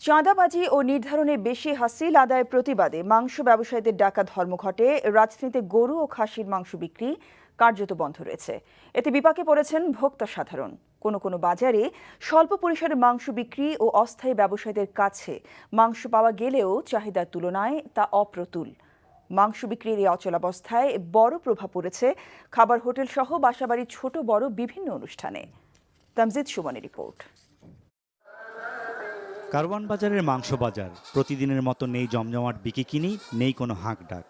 চাঁদাবাজি ও নির্ধারণে বেশি হাসিল আদায়ের প্রতিবাদে মাংস ব্যবসায়ীদের ডাকা ধর্মঘটে রাজধানীতে গরু ও খাসির মাংস বিক্রি কার্যত বন্ধ রয়েছে। এতে বিপাকে পড়েছেন ভোক্তা সাধারণ। কোনো কোনো বাজারে স্বল্প পরিসরে মাংস বিক্রি ও অস্থায়ী ব্যবসায়ীদের কাছে মাংস পাওয়া গেলেও চাহিদার তুলনায় তা অপ্রতুল। মাংস বিক্রির এই অচলাবস্থায় বড় প্রভাব পড়েছে খাবার হোটেল সহ বাসাবাড়ির ছোট বড় বিভিন্ন অনুষ্ঠানে। তামজিদ সুমনের রিপোর্ট। কারওয়ান বাজারের মাংস বাজার প্রতিদিনের মতো নেই জমজমাট বিকিকিনি, নেই কোনো হাঁক ডাক।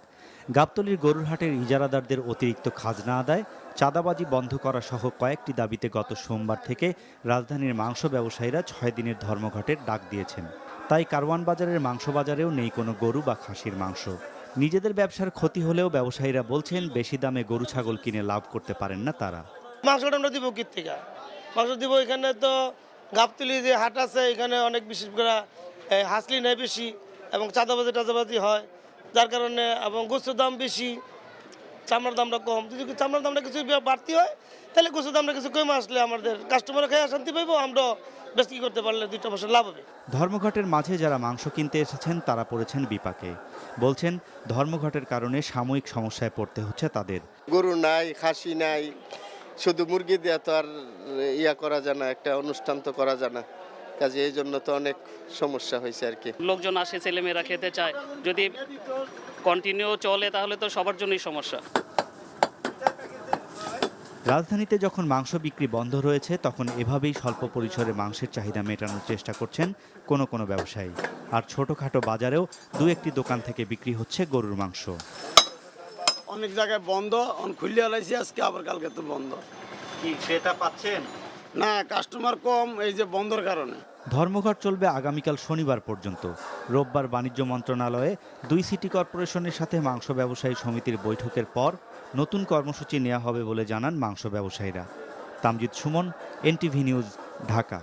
গাবতলীর গরুর হাটের ইজারাদারদের অতিরিক্ত খাজনা আদায়, চাঁদাবাজি বন্ধ করা সহ কয়েকটি দাবিতে গত সোমবার থেকে রাজধানীর মাংস ব্যবসায়ীরা 6 দিনের ধর্মঘটের ডাক দিয়েছেন। তাই কারওয়ান বাজারের মাংস বাজারেও নেই কোনো গরু বা খাসির মাংস। নিজেদের ব্যবসার ক্ষতি হলেও ব্যবসায়ীরা বলছেন বেশি দামে গরু ছাগল কিনে লাভ করতে পারেন না তারা। মাংসটা আমরা দিব কি থেকে? মাংস দিব এখানে তো গাবতলি যে হাট আছে এখানে অনেক বিশেষ করে হাসলি নেয় বেশি এবং চাঁদাবাজি হয়, যার কারণে এবং গোস্তের দাম বেশি, চামড়ার দামটা কম। যদি চামড়ার দামটা কিছু বাড়তি হয় তাহলে গোস্তের দামটা কিছু কমে আসলে আমাদের কাস্টমার খেয়ে শান্তি পাইবো, আমরা বেশি করতে পারলে 2টা পয়সা লাভ হবে। ধর্মঘটের মাঝে যারা মাংস কিনতে এসেছেন তারা পড়েছেন বিপাকে। বলছেন ধর্মঘটের কারণে সাময়িক সমস্যায় পড়তে হচ্ছে তাদের। গরু নাই, খাসি নাই, শুধু মুরগি দিয়ে তো আর করা যায় না, একটা অনুষ্ঠান তো করা যায় না, কাজে এই জন্য তো অনেক সমস্যা হয়েছে আর কি। লোকজন আসে, ছেলেমেয়েরা খেতে চায়, যদি কন্টিনিউ চলে তাহলে তো সবার জন্যই সমস্যা। রাজধানীতে যখন মাংস বিক্রি বন্ধ রয়েছে তখন এভাবেই স্বল্প পরিসরে মাংসের চাহিদা মেটানোর চেষ্টা করছেন কোনো কোনো ব্যবসায়ী। আর ছোটখাটো বাজারেও 2-1টি দোকান থেকে বিক্রি হচ্ছে গরুর মাংস। অনেক জায়গায় বন্ধ, খুললে আলাইছি আজকে, আবার কালকে তো বন্ধ। কি ক্রেতা পাচ্ছেন না, কাস্টমার কম, এই যে বন্ধর কারণে। ধর্মঘট চলবে আগামীকাল শনিবার পর্যন্ত। রোববার বাণিজ্য মন্ত্রণালয়ে 2 সিটি কর্পোরেশনের সাথে মাংস ব্যবসায়ী সমিতির বৈঠকের পর নতুন কর্মসূচি নেওয়া হবে বলে জানান মাংস ব্যবসায়ীরা। Tamjid Suman, NTV news, Dhaka.